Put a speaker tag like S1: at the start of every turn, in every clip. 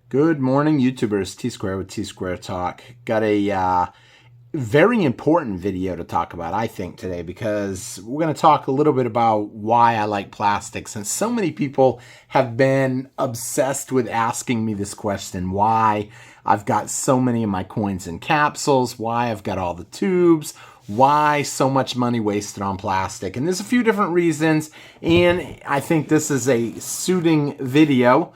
S1: Good morning, YouTubers. T-Square with T-Square Talk. Got a very important video to talk about, I think, today, because we're going to talk a little bit about why I like plastics. And so many people have been obsessed with asking me this question, why I've got so many of my coins in capsules, why I've got all the tubes, why so much money wasted on plastic. And there's a few different reasons, and I think this is a suiting video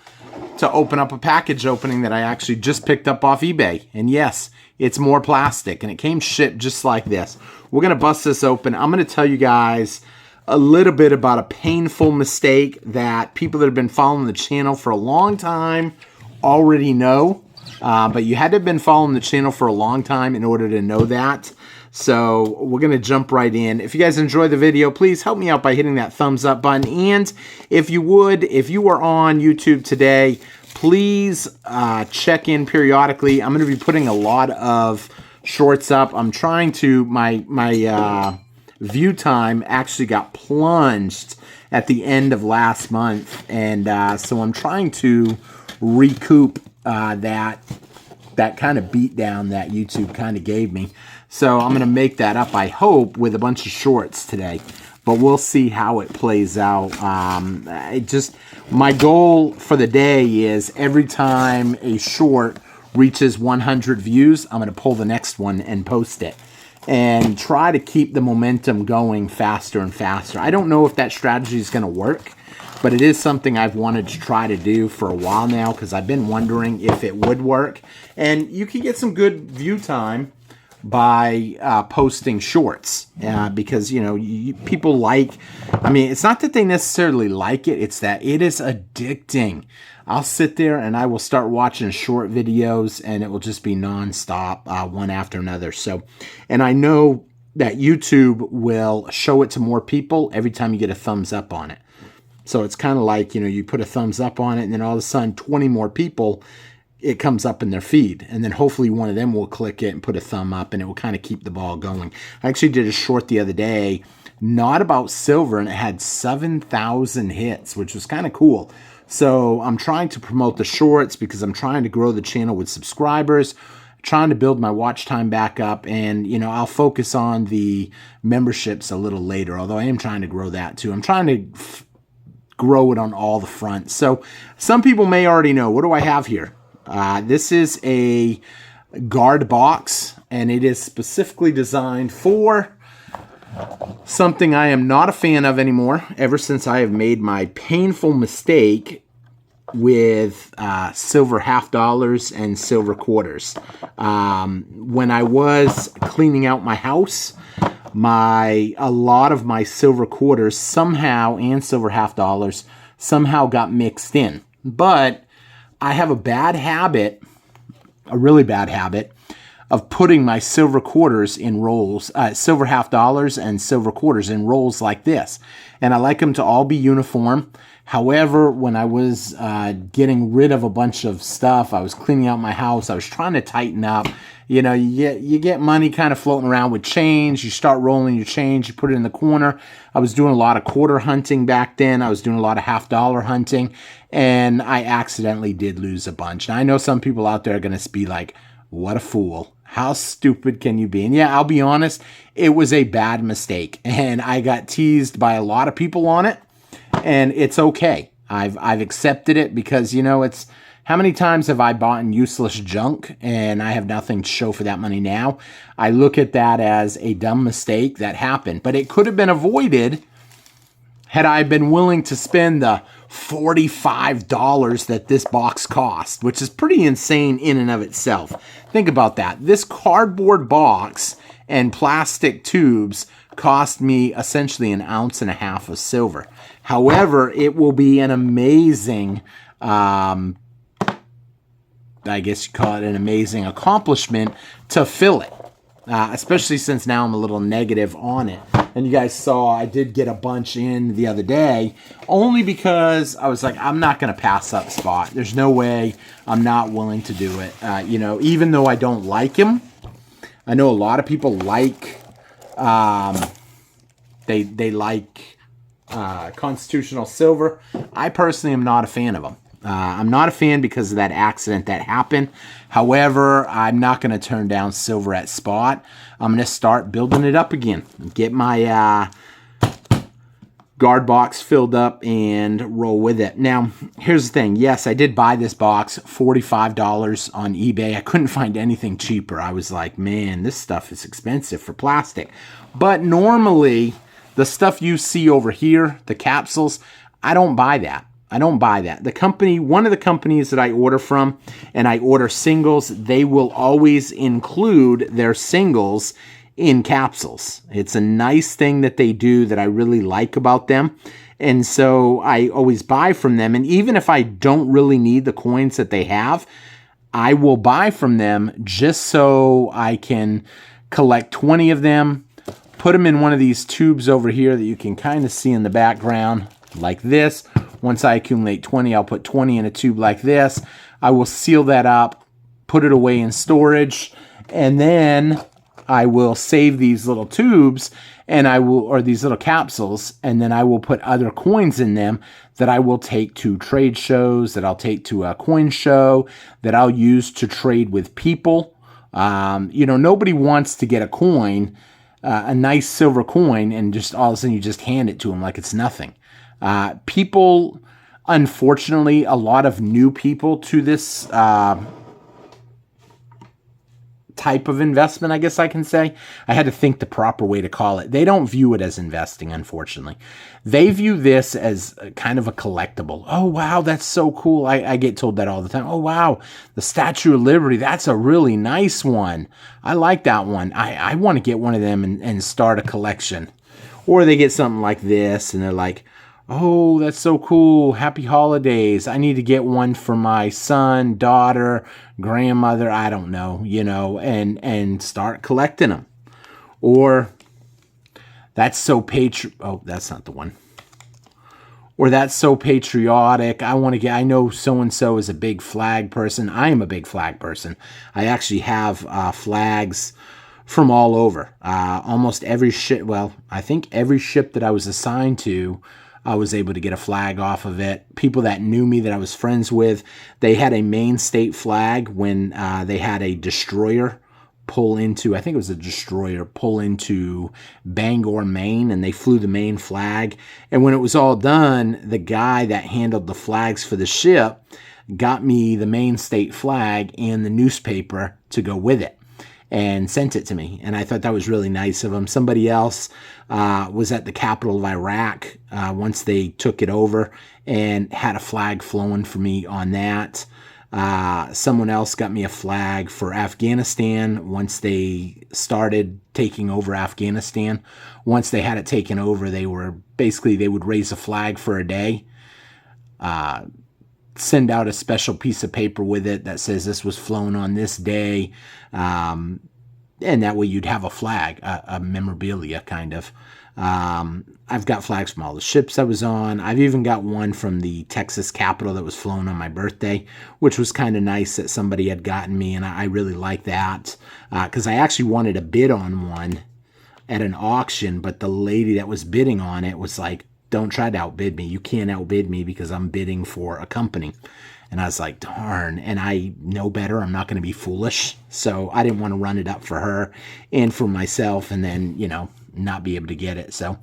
S1: to open up a package opening that I actually just picked up off eBay. And yes, it's more plastic, and it came shipped just like this. We're going to bust this open. I'm going to tell you guys a little bit about a painful mistake that people that have been following the channel for a long time already know. But you had to have been following the channel for a long time in order to know that. So we're going to jump right in. If you guys enjoy the video, please help me out by hitting that thumbs up button. And if you would, if you are on YouTube today, please check in periodically. I'm going to be putting a lot of shorts up. I'm trying to, my view time actually got plunged at the end of last month. And so I'm trying to recoup that kind of beat down that YouTube kind of gave me. So I'm going to make that up, I hope, with a bunch of shorts today. But we'll see how it plays out. My goal for the day is every time a short reaches 100 views, I'm going to pull the next one and post it. And try to keep the momentum going faster and faster. I don't know if that strategy is going to work, but it is something I've wanted to try to do for a while now because I've been wondering if it would work. And you can get some good view time by posting shorts because, you know, people like, I mean, it's not that they necessarily like it, it's that it is addicting. I'll sit there and I will start watching short videos and it will just be nonstop, one after another. So, and I know that YouTube will show it to more people every time you get a thumbs up on it. So it's kind of like, you know, you put a thumbs up on it and then all of a sudden 20 more people, it comes up in their feed. And then hopefully one of them will click it and put a thumb up and it will kind of keep the ball going. I actually did a short the other day, not about silver, and it had 7,000 hits, which was kind of cool. So I'm trying to promote the shorts because I'm trying to grow the channel with subscribers, trying to build my watch time back up. And, you know, I'll focus on the memberships a little later, although I am trying to grow that too. I'm trying to grow it on all the fronts. So some people may already know, what do I have here? This is a guard box, and it is specifically designed for something I am not a fan of anymore, ever since I have made my painful mistake with silver half dollars and silver quarters. When I was cleaning out my house, a lot of my silver quarters somehow, and silver half dollars, somehow got mixed in. But I have a bad habit, a really bad habit, of putting my silver quarters in rolls, silver half dollars and silver quarters in rolls like this. And I like them to all be uniform. However, when I was getting rid of a bunch of stuff, I was cleaning out my house, I was trying to tighten up. You know, you get money kind of floating around with change. You start rolling your change, you put it in the corner. I was doing a lot of quarter hunting back then. I was doing a lot of half dollar hunting, and I accidentally did lose a bunch. Now, I know some people out there are going to be like, what a fool. How stupid can you be? And yeah, I'll be honest, it was a bad mistake, and I got teased by a lot of people on it, and it's okay. I've accepted it because, you know, it's, how many times have I bought useless junk and I have nothing to show for that money now? I look at that as a dumb mistake that happened, but it could have been avoided had I been willing to spend the $45 that this box cost, which is pretty insane in and of itself. Think about that. This cardboard box and plastic tubes cost me essentially 1.5 ounces of silver. However, it will be an amazing, I guess you call it an amazing accomplishment to fill it, especially since now I'm a little negative on it. And you guys saw I did get a bunch in the other day, only because I was like, I'm not going to pass up spot. There's no way I'm not willing to do it. You know, even though I don't like him, I know a lot of people like, they like constitutional silver. I personally am not a fan of them. I'm not a fan because of that accident that happened. However, I'm not going to turn down silver at spot. I'm going to start building it up again. Get my guard box filled up and roll with it. Now, here's the thing. Yes, I did buy this box, $45 on eBay. I couldn't find anything cheaper. I was like, man, this stuff is expensive for plastic. But normally, the stuff you see over here, the capsules, I don't buy that. I don't buy that. The company, one of the companies that I order from, and I order singles, they will always include their singles in capsules. It's a nice thing that they do that I really like about them. And so I always buy from them. And even if I don't really need the coins that they have, I will buy from them just so I can collect 20 of them, put them in one of these tubes over here that you can kind of see in the background like this. Once I accumulate 20, I'll put 20 in a tube like this. I will seal that up, put it away in storage, and then I will save these little tubes and or these little capsules, and then I will put other coins in them that I will take to trade shows, that I'll take to a coin show, that I'll use to trade with people. Nobody wants to get a coin, a nice silver coin, and just all of a sudden you just hand it to them like it's nothing. People, unfortunately, a lot of new people to this type of investment, I guess I can say. I had to think the proper way to call it. They don't view it as investing, unfortunately. They view this as kind of a collectible. Oh, wow, that's so cool. I get told that all the time. Oh, wow, the Statue of Liberty, that's a really nice one. I like that one. I want to get one of them and start a collection. Or they get something like this, and they're like, oh, that's so cool. Happy holidays. I need to get one for my son, daughter, grandmother, I don't know, and start collecting them. Or that's so oh, that's not the one. Or that's so patriotic. I know so-and-so is a big flag person. I am a big flag person. I actually have flags from all over. Almost every ship, I think every ship that I was assigned to, I was able to get a flag off of it. People that knew me, that I was friends with, they had a Maine state flag when they had a destroyer pull into, I think it was a destroyer, pull into Bangor, Maine, and they flew the Maine flag. And when it was all done, the guy that handled the flags for the ship got me the Maine state flag and the newspaper to go with it, and sent it to me. And I thought that was really nice of him. Somebody else was at the capital of Iraq once they took it over and had a flag flowing for me on that. Someone else got me a flag for Afghanistan once they started taking over Afghanistan. Once they had it taken over, they would raise a flag for a day, send out a special piece of paper with it that says this was flown on this day. And that way you'd have a flag, a memorabilia kind of. I've got flags from all the ships I was on. I've even got one from the Texas Capitol that was flown on my birthday, which was kind of nice that somebody had gotten me, and I really like that because I actually wanted to bid on one at an auction, but the lady that was bidding on it was like, don't try to outbid me. You can't outbid me because I'm bidding for a company. And I was like, darn, and I know better. I'm not going to be foolish. So I didn't want to run it up for her and for myself and then, not be able to get it. So,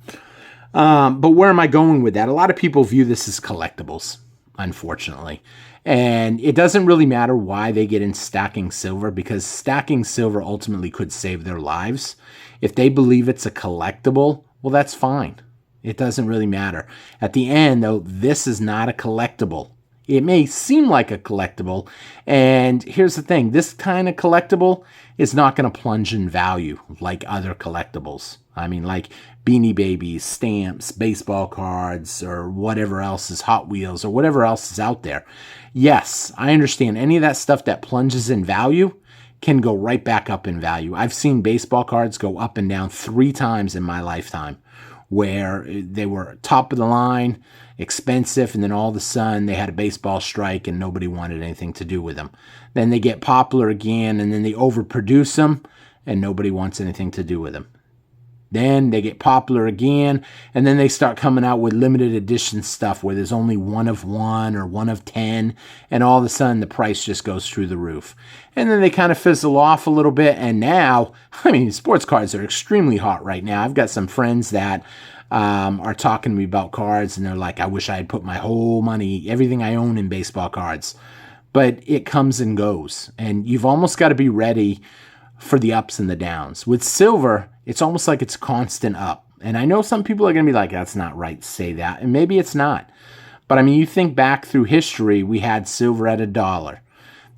S1: but where am I going with that? A lot of people view this as collectibles, unfortunately. And it doesn't really matter why they get in stacking silver, because stacking silver ultimately could save their lives. If they believe it's a collectible, well, that's fine. It doesn't really matter. At the end, though, this is not a collectible. It may seem like a collectible, and here's the thing. This kind of collectible is not going to plunge in value like other collectibles. I mean, like Beanie Babies, stamps, baseball cards, or whatever else is Hot Wheels, or whatever else is out there. Yes, I understand any of that stuff that plunges in value can go right back up in value. I've seen baseball cards go up and down 3 times in my lifetime, where they were top of the line, expensive, and then all of a sudden they had a baseball strike and nobody wanted anything to do with them. Then they get popular again, and then they overproduce them and nobody wants anything to do with them. Then they get popular again, and then they start coming out with limited edition stuff where there's only one of one or one of 10, and all of a sudden the price just goes through the roof. And then they kind of fizzle off a little bit, and now, I mean, sports cards are extremely hot right now. I've got some friends that are talking to me about cards, and they're like, I wish I had put my whole money, everything I own in baseball cards. But it comes and goes, and you've almost got to be ready for the ups and the downs. With silver, it's almost like it's constant up. And I know some people are going to be like, that's not right to say that. And maybe it's not. But I mean, you think back through history, we had silver at $1.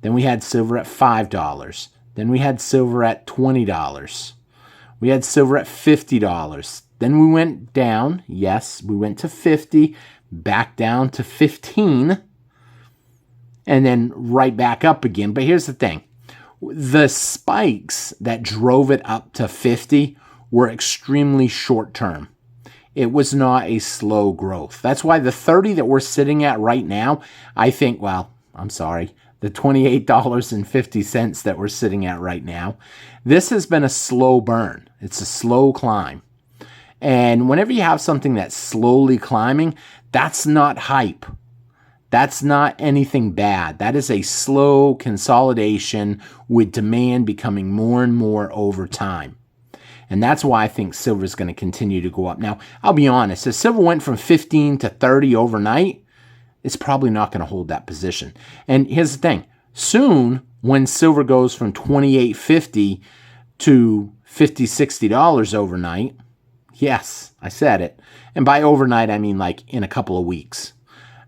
S1: Then we had silver at $5. Then we had silver at $20. We had silver at $50. Then we went down. Yes, we went to 50, back down to 15, and then right back up again. But here's the thing. The spikes that drove it up to 50 were extremely short term. It was not a slow growth. That's why the 30 that we're sitting at right now, I think, well, I'm sorry, the $28.50 that we're sitting at right now, this has been a slow burn. It's a slow climb. And whenever you have something that's slowly climbing, that's not hype. That's not anything bad. That is a slow consolidation with demand becoming more and more over time. And that's why I think silver is going to continue to go up. Now, I'll be honest, if silver went from 15 to 30 overnight, it's probably not going to hold that position. And here's the thing. Soon, when silver goes from $28.50 to $50, $60 overnight, yes, I said it. And by overnight, I mean like in a couple of weeks.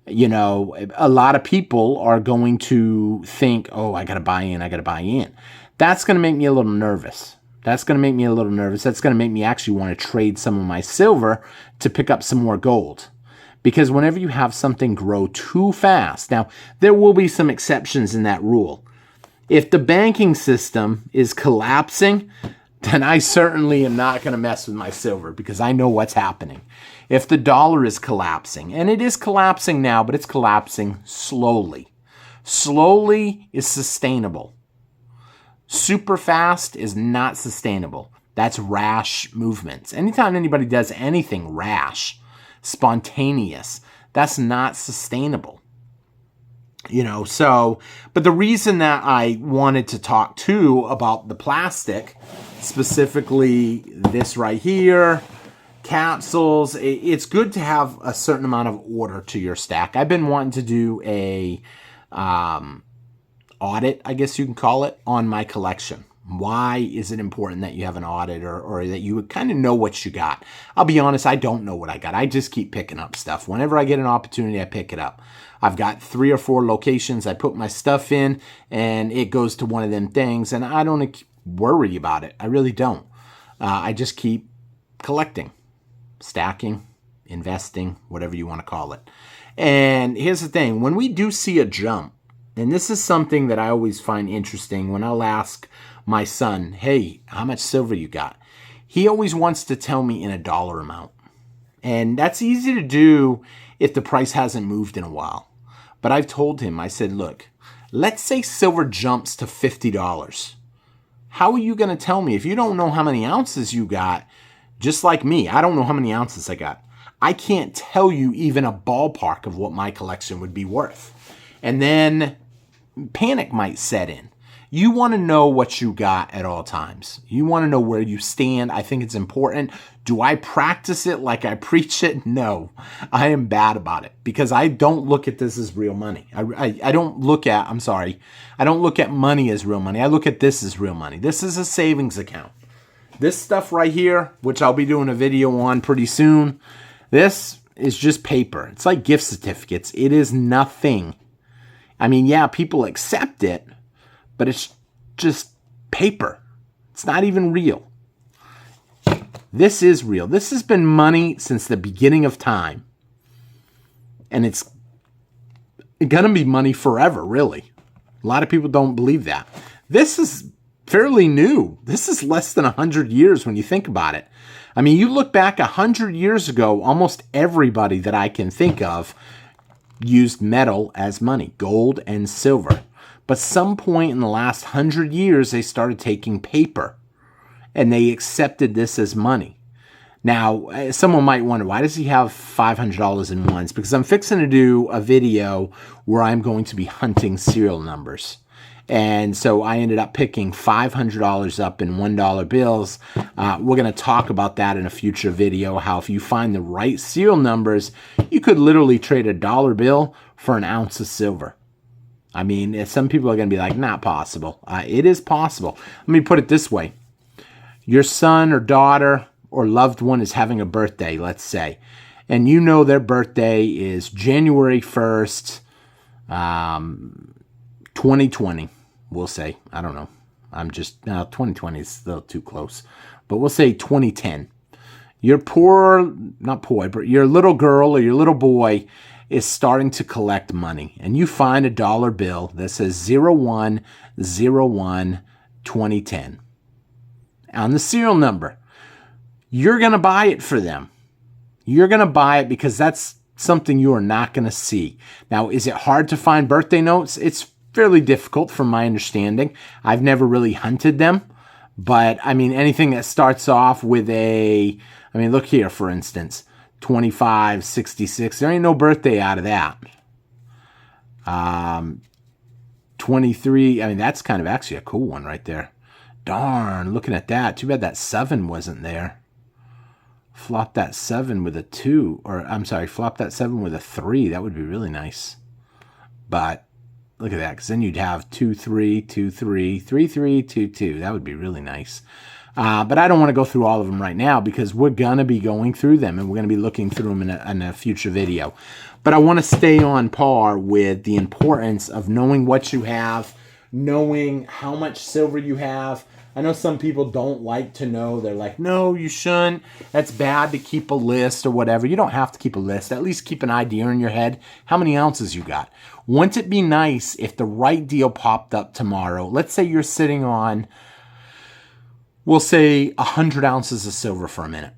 S1: You know, a lot of people are going to think, oh, I got to buy in, I got to buy in. That's going to make me a little nervous. That's going to make me a little nervous. That's going to make me actually want to trade some of my silver to pick up some more gold. Because whenever you have something grow too fast, now, there will be some exceptions in that rule. If the banking system is collapsing, then I certainly am not going to mess with my silver because I know what's happening. If the dollar is collapsing, and it is collapsing now, but it's collapsing slowly. Slowly is sustainable. Super fast is not sustainable. That's rash movements. Anytime anybody does anything rash, spontaneous, that's not sustainable. You know, so, but the reason that I wanted to talk too about the plastic, specifically this right here, capsules, it's good to have a certain amount of order to your stack. I've been wanting to do a audit, I guess you can call it, on my collection. Why is it important that you have an audit or that you would kind of know what you got? I'll be honest, I don't know what I got. I just keep picking up stuff. Whenever I get an opportunity, I pick it up. I've got 3 or 4 locations I put my stuff in, and it goes to one of them things, and I don't worry about it. I really don't. I just keep collecting, stacking, investing, whatever you want to call it. And here's the thing. When we do see a jump, and this is something that I always find interesting when I'll ask my son, hey, how much silver you got? He always wants to tell me in a dollar amount. And that's easy to do if the price hasn't moved in a while. But I've told him, I said, look, let's say silver jumps to $50. How are you going to tell me if you don't know how many ounces you got? Just like me, I don't know how many ounces I got. I can't tell you even a ballpark of what my collection would be worth. And then panic might set in. You want to know what you got at all times. You want to know where you stand. I think it's important. Do I practice it like I preach it? No, I am bad about it because I don't look at this as real money. I don't look at, I don't look at money as real money. I look at this as real money. This is a savings account. This stuff right here, which I'll be doing a video on pretty soon, this is just paper. It's like gift certificates. It is nothing. I mean, yeah, people accept it, but it's just paper. It's not even real. This is real. This has been money since the beginning of time. And it's going to be money forever, really. A lot of people don't believe that. This is fairly new. This is less than 100 years when you think about it. I mean, you look back 100 years ago, almost everybody that I can think of used metal as money, gold and silver. But some point in the last 100 years, they started taking paper. And they accepted this as money. Now, someone might wonder, why does he have $500 in ones? Because I'm fixing to do a video where I'm going to be hunting serial numbers. And so I ended up picking $500 up in $1 bills. We're going to talk about that in a future video, how if you find the right serial numbers, you could literally trade a dollar bill for an ounce of silver. I mean, some people are going to be like, not possible. It is possible. Let me put it this way. Your son or daughter or loved one is having a birthday, let's say, and you know their birthday is January 1st, 2020, we'll say. I don't know. 2020 is still too close, but we'll say 2010. Your not poor, but your little girl or your little boy is starting to collect money, and you find a dollar bill that says 01/01/2010 on the serial number. You're going to buy it for them. You're going to buy it because that's something you are not going to see. Now, is it hard to find birthday notes? It's fairly difficult from my understanding. I've never really hunted them. But, I mean, anything that starts off with look here, for instance, 2566. There ain't no birthday out of that. 23. That's kind of actually a cool one right there. Darn, looking at that. Too bad that 7 wasn't there. Flop that 7 with a 2, or I'm sorry, flop that 7 with a 3. That would be really nice. But look at that, because then you'd have 2 3 2 3 3 3 2 2. That would be really nice. But I don't want to go through all of them right now because we're going to be going through them and we're going to be looking through them in a future video. But I want to stay on par with the importance of knowing what you have, knowing how much silver you have. I know some people don't like to know. They're like, no, you shouldn't. That's bad to keep a list or whatever. You don't have to keep a list. At least keep an idea in your head how many ounces you got. Wouldn't it be nice if the right deal popped up tomorrow? Let's say you're sitting on, we'll say 100 ounces of silver for a minute.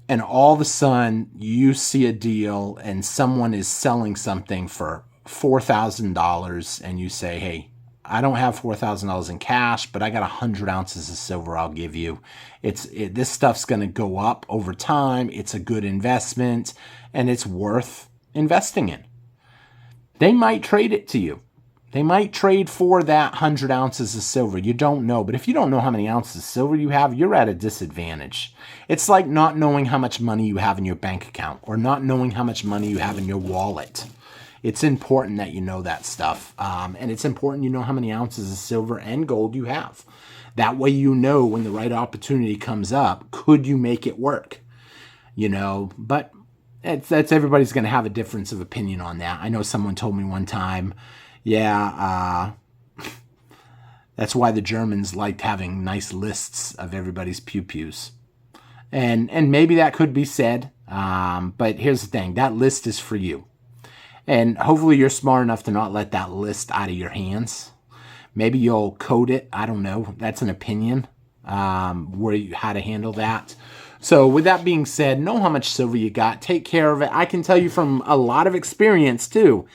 S1: And all of a sudden you see a deal and someone is selling something for $4,000 and you say, hey, I don't have $4,000 in cash, but I got 100 ounces of silver I'll give you. This stuff's going to go up over time. It's a good investment, and it's worth investing in. They might trade it to you. They might trade for that 100 ounces of silver. You don't know. But if you don't know how many ounces of silver you have, you're at a disadvantage. It's like not knowing how much money you have in your bank account or not knowing how much money you have in your wallet. It's important that you know that stuff. And it's important you know how many ounces of silver and gold you have. That way you know when the right opportunity comes up, could you make it work? But that's everybody's going to have a difference of opinion on that. I know someone told me one time, that's why the Germans liked having nice lists of everybody's pew-pews. And maybe that could be said, but here's the thing, that list is for you. And hopefully you're smart enough to not let that list out of your hands. Maybe you'll code it. I don't know. That's an opinion, how to handle that. So with that being said, know how much silver you got. Take care of it. I can tell you from a lot of experience too,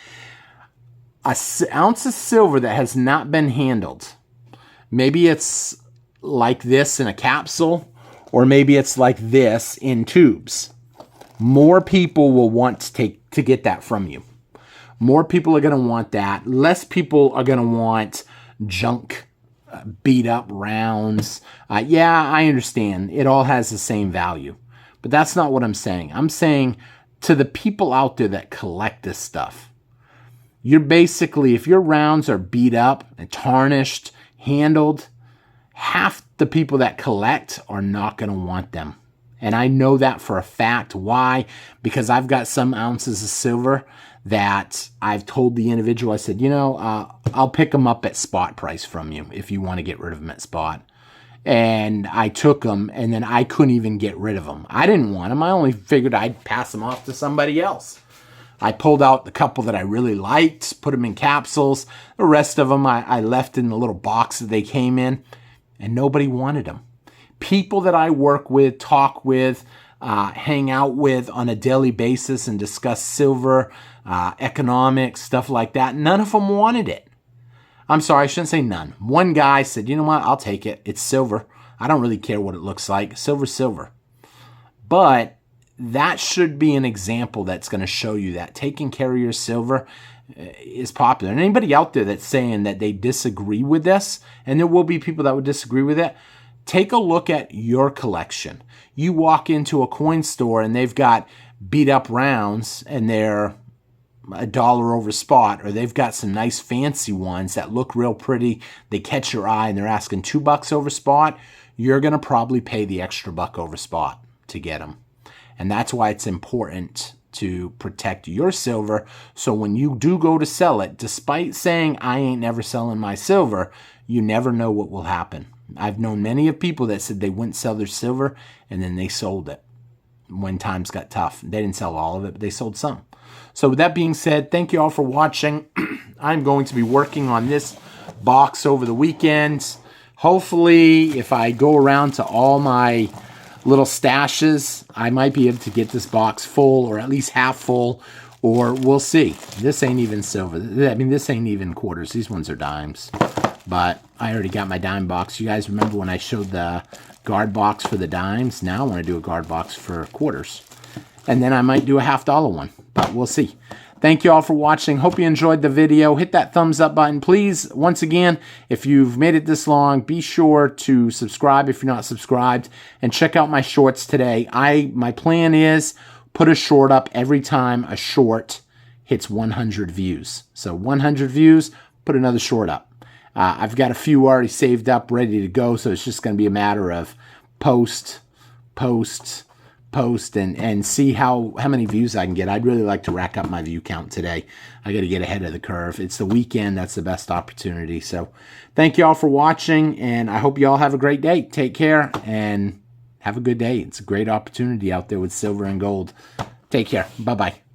S1: an ounce of silver that has not been handled. Maybe it's like this in a capsule, or maybe it's like this in tubes. More people will want to get that from you. More people are going to want that. Less people are going to want junk, beat up rounds. Yeah, I understand. It all has the same value. But that's not what I'm saying. I'm saying to the people out there that collect this stuff, you're basically, if your rounds are beat up and tarnished, handled, half the people that collect are not going to want them. And I know that for a fact. Why? Because I've got some ounces of silver that I've told the individual, I said, I'll pick them up at spot price from you if you want to get rid of them at spot. And I took them, and then I couldn't even get rid of them. I didn't want them. I only figured I'd pass them off to somebody else. I pulled out the couple that I really liked, put them in capsules. The rest of them I left in the little box that they came in, and nobody wanted them. People that I work with, talk with, hang out with on a daily basis and discuss silver, economics, stuff like that, none of them wanted it. I'm sorry, I shouldn't say none. One guy said, you know what, I'll take it. It's silver. I don't really care what it looks like. Silver's silver. But that should be an example that's going to show you that taking care of your silver is popular. And anybody out there that's saying that they disagree with this, and there will be people that would disagree with it, take a look at your collection. You walk into a coin store and they've got beat up rounds and they're $1 over spot, or they've got some nice fancy ones that look real pretty, they catch your eye, and they're asking $2 over spot. You're going to probably pay the extra buck over spot to get them. And that's why it's important to protect your silver, so when you do go to sell it, despite saying I ain't never selling my silver, you never know what will happen. I've known many of people that said they wouldn't sell their silver and then they sold it when times got tough. They didn't sell all of it, but they sold some. So with that being said, thank you all for watching. I'm going to be working on this box over the weekend. Hopefully, if I go around to all my little stashes, I might be able to get this box full, or at least half full, or we'll see. This ain't even silver. I mean, this ain't even quarters. These ones are dimes. But I already got my dime box. You guys remember when I showed the guard box for the dimes? Now I want to do a guard box for quarters. And then I might do a $50 one, but we'll see. Thank you all for watching. Hope you enjoyed the video. Hit that thumbs up button. Please, once again, if you've made it this long, be sure to subscribe if you're not subscribed, and check out my shorts today. My plan is put a short up every time a short hits 100 views. So 100 views, put another short up. I've got a few already saved up, ready to go, so it's just going to be a matter of post, and see how many views I can get. I'd really like to rack up my view count today. I got to get ahead of the curve. It's the weekend. That's the best opportunity. So thank you all for watching, and I hope you all have a great day. Take care and have a good day. It's a great opportunity out there with silver and gold. Take care. Bye-bye.